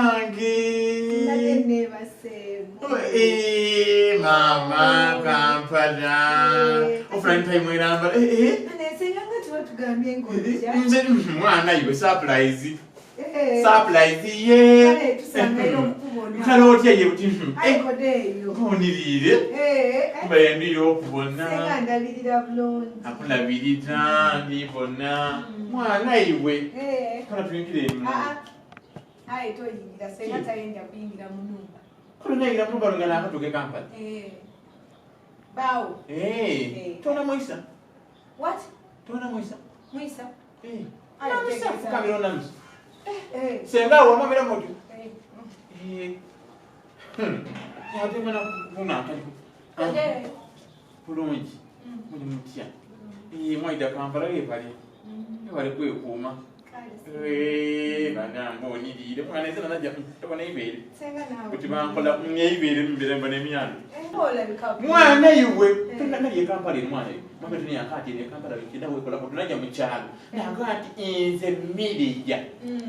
Wangi. Nalene basebo. Mama Kampala. Offline time we number. Nese yanga tugambye ngoja. Nze mwana iwe surprise. Surprise ye. Kale tusangayo okubona. Kale otya ye buti. Aikodeyo. Konirire. Mbendi yokubona. Senga ndalirira bulungi. Akulabirira ndibona. Mwana iwe. Kana tuyingire mu. Aye toyingira senga tayenda kuyingira mu nyumba. Kulunyagira mu balunga nakatuke Kampala. Bao. Tona Moisa. What? Tona Moisa. Moisa. Ayo Moisa fukamira namusi. Senga wa mamira moto. Yati mwana kuna kali. Bulungi. Muli mutya. Mwaida Kampala yepali. Yabali kwekuuma. Bana mbonirire mwana ese nanaja tabona ibere. Senga nawe. Kuti bankola ibere mbere mbone emyano. Mbola bikabu. Mwana iwe. Tunanaliye Kampala mwana iwe. Mama tuni yakati ne Kampala bikida we kola kutunaja mu kyalo. Nangati inze Miria.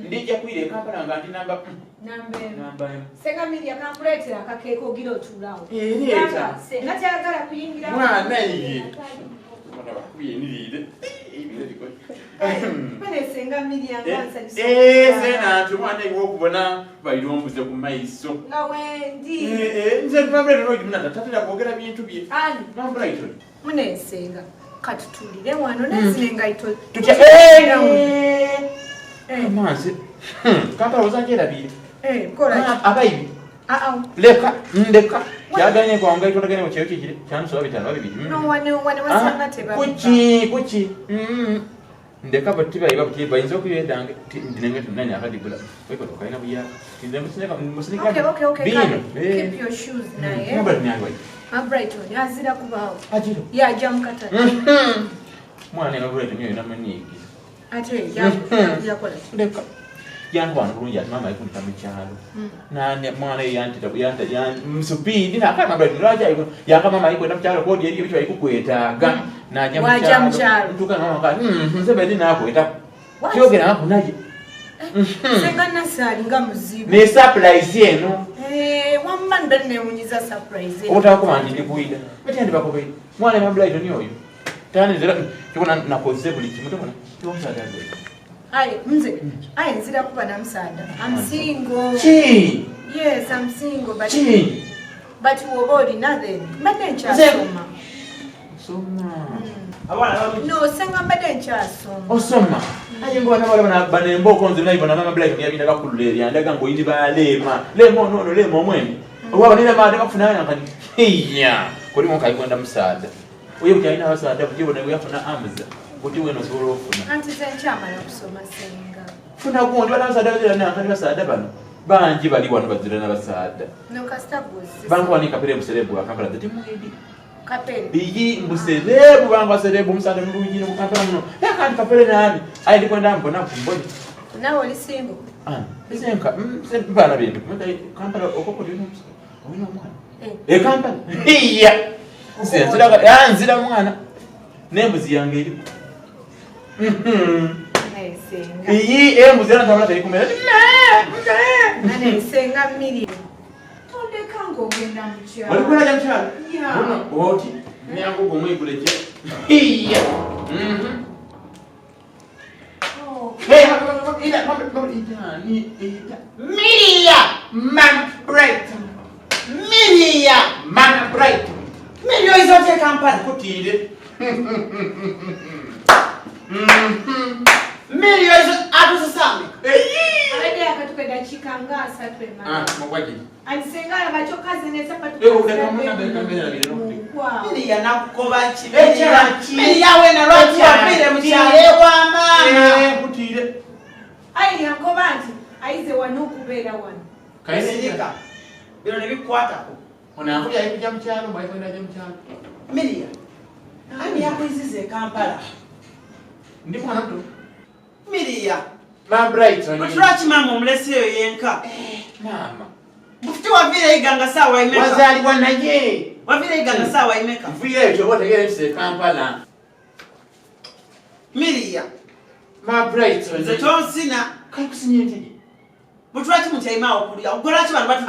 Ndija kwire Kampala ngati namba namba. Senga Miria kampuletera akakeko giro tulawo. Leta. Senga kyagala kuyingira. Mwana iwe. Mwana bakuye nirire. Ibire biko. Bane senga Miria ngansa diso. Sena tumwana iwe okubona bayirombuze ku maiso. Ngawendi. Nze pambre no jimna tatira kwogera bintu bye. Ani. Nambra ito. Munesenga. Katutulire wano nezinenga ito. Tutya Manzi. Kampala ozanjera bire. Kola. Abayibi. Leka, ndeka. Kyaganye kwanga ito ndagene mu kyeyo kikire. Kyanso babitano babibiri. No wane wasanga teba. Kuchi. Ndeka bati bayiba kuti bayinzo kuyedange ndinenge tunani akadibula. Weko tokaina buya. Ndinenge musika. Okay. Keep your shoes naye. Nobody nyangwa. Brighton yazira kubawo. Ajiro. Ya jamkata. Mwana nga Brighton yo namaniki. Ate yakola. Ndeka. Yangu bana bulungi ati mama ayikundika mu kyalo. Nane mwana yantita msupindi nakama Brighton lwaja yanga mama ayikwenda mu kyalo kodi eriyo bitwa ayikukwetaaga. Naja mu kyalo. Ntuka mama ka nze bedi nakweta. Kyogera nakunaje. Senga nasali nga muzibu. Ne surprise eno. Wamman benne munyiza surprise. Otaka kumanje ndikuida. Beti ndi bakobe. Mwana wa Brighton yoyo. Tani zira kibona nakoze buli kimu tobona. Kyomsada ndo. Mze. Nzira kuba na msaada. I'm single. Chi. Yes, I'm single but Chi. But wobodi nothing. Madencha soma. No, senga madencha soma. Osoma. Ngo bana bana banembo konze naibona mama Brighton yabinda bakululera ndaga ngo yindi balema. Lemo omwene. Oba nina made bakufuna yankani. Iya. Kodi mo kayikwenda msaada. Oyo kyalina abasaada kujibona yafuna amza. Kuti weno solo ofuna. Anti zenchama yakusoma senga. Funa kundi bana abasaada bazira akali basaada bano. Banji bali wano bazira n'abasaada. No kastabuzi. Bangu wani kapere buserebu akampala dati mwedi. Kapere. Bigi buserebu bangu serebu musaada mulungi mu Kampala muno. Yakandi kapere nani? Ayi kwenda mbona kumboni. Nawe oli single. Senka bana bintu. Mutayi Kampala okoko dino. Oyina omwana. Kampala. Iya. Nzira mwana. Nembuzi yange eri. Senga. Iyi embuzi anatamala tali kumera. Nane senga Miria. Tonde kango genda mchya. Wali kuna jamchana? Yeah. Bona oti. Nyango gomwe kuleje. Iya. Hey, mama ni Miria man bright. Miria man bright. Miria izote Kampala kutile. Miria izo atusasame. Ade akatukeda chikangasa twema. Mwaji. Alisenga abachokaze nesa patu. Udakamuna bekamera bile no. Miria nakukoba ki. Miria wena lwaki apire mu kyale kwa mama. Kutile. Ayi yakobanti aize wanokubera wano. Kaisika. Bino ne bikwata ko. Ona akuya ayikuja mu kyalo mbaye kwenda mu kyalo. Miria. Ani yakwizize Kampala. Ndi mwana mtu. Miria. Ma Brighton. Mutulaki mama omulesiyo yenka. Mama. Mufti wavire iganga sawa imeka. Wazali wanaje. Wavire iganga sawa imeka. Mvile cyo bote yese Kampala. Miria. Ma Brighton. Nze tonsina. Kai kusinyete. Mutwaki mutyaima okulya. Ogola ki bantu batu.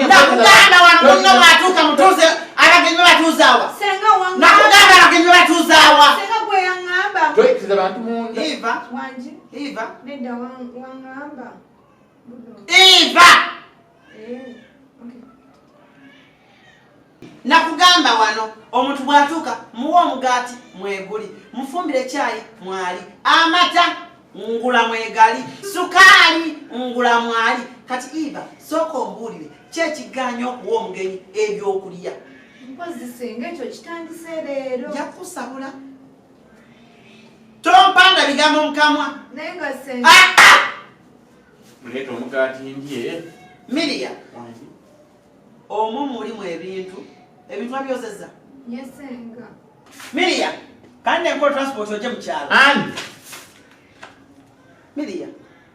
Nakugamba wano munno batuuka mutuuze abagenyi batuuzaawa. Senga wanga. Nakugamba abagenyi batuuzaawa. Senga gwe yangamba. Toyikiza bantu munda. Eva. Wanji. Eva. Nenda wangamba. Eva. Okay. Nakugamba wano omuntu bwatuuka muwa omugaati mweguli mufumbire chai mwali amata ngula mwegali sukaali ngula mwali kati Eva soko mbulire kyekiganyo okuwa omugenyi ebyokulya mpozi senga ekyo kitandise leero yakusabula tompanda bigambo mukamwa naye nga senga Muleta omugaati ndye. Miriya omwo mulimu ebintu abyozezza. Yesenga. Miriya kandi enkola transport oje mu kyalo. Ani? Miriya.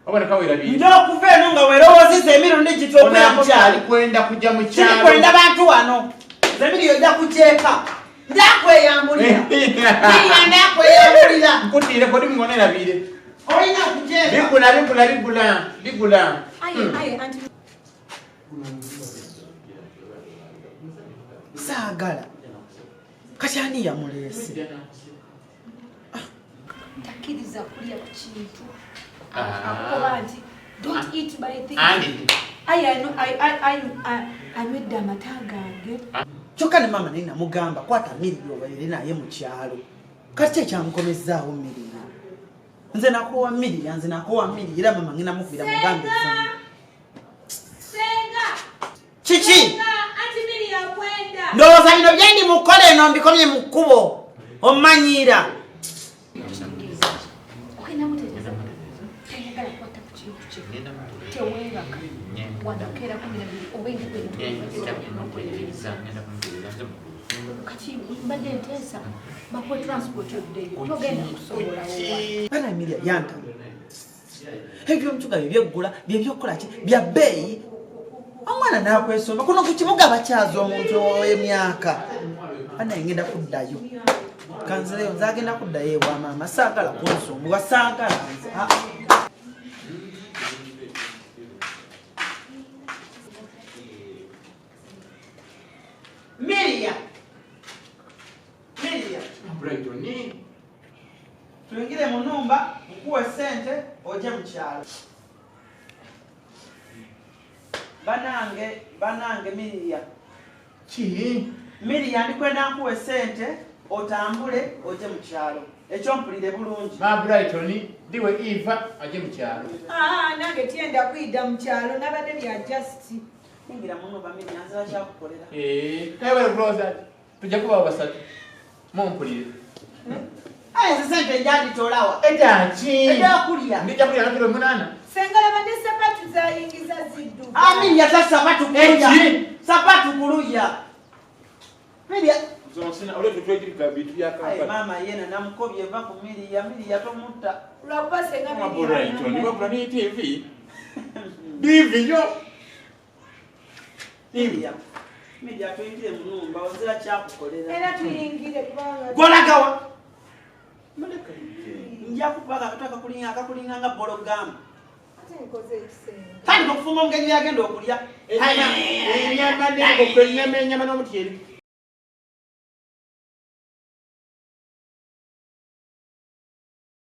Obona kawera bi. Ndokuva eno nga weerowooziza emirundi gitookwera mu kyalo. Kwenda kujja mu kyalo. Kiri kwenda bantu wano. Zemiriyo ojja kujeeka. Ndakweyambulira. Miriya ndakweyambulira. Nkutire kodi mungonera bire. Olina kujeeka. Bigula. Aye anti. Saagala. Kachani ya mulesi. Takiriza kulya ku kintu. Akuba nti don't eat by things. Anywedde amata gange. Kyokka ne mama naye namugamba kwata Miriya obaire naye mu kyalo. Kati ekyamukomezzaawo Miriya. Nze nakuwa Miriya era mama ngina mukubira mugambe zange. Chichi. Ndowooza bino byendi mukola eno mbikomye mu kkubo ommanyiira. Bana Miriya yanta. Ebyo mchuga byeggula byebyokola ki bya bbeeyi. Omwana nakwesomba kuno ku kibuga bakyaza omuntu emyaka. Ana ngenda kuddayo. Kanzeleyo nzagenda kuddayo ewa mama saagala kunsumbuwa saagala nze. Miriya. Tuingire mu nnumba nkuwe ssente oje mu kyalo. Banange Miriya. Ki? Miriya ndikwenda nkuwe ssente otambule oje mu kyalo. Ekyo mpulire bulungi. Brighton ndiwe Eva aje mu kyalo. Nange tienda kuyida mu kyalo nabadde bya just. Ningira muno Miriya nzira kyakukolera. Nawe Rosa tujja kuba basatu. Mumpulire. Ssente njagitolawa. Edaki. Edakulya. Ndija kulya nakiro munana. Senga labadde sapatu zayingiza ziddu. Miriya tasapatu kuluya. Sapatu kuluya. Miriya. Zonsina ole tutwegirika bitu bya kampani. Mama yena namukobye va ku Miriya tomutta. Lwakuba senga Brighton ndiba ni TV. Divinyo. Miriya twingire mu nnumba ozira kyakukolera. Era tuyingire kubanga. Golagawa. Nja kupaga kataka kulinga nga bologamba. Ate nkoze ekisenga. Kandi okufuma omugenyi yagenda okulya. Enyama n'ennyama n'omutyeri.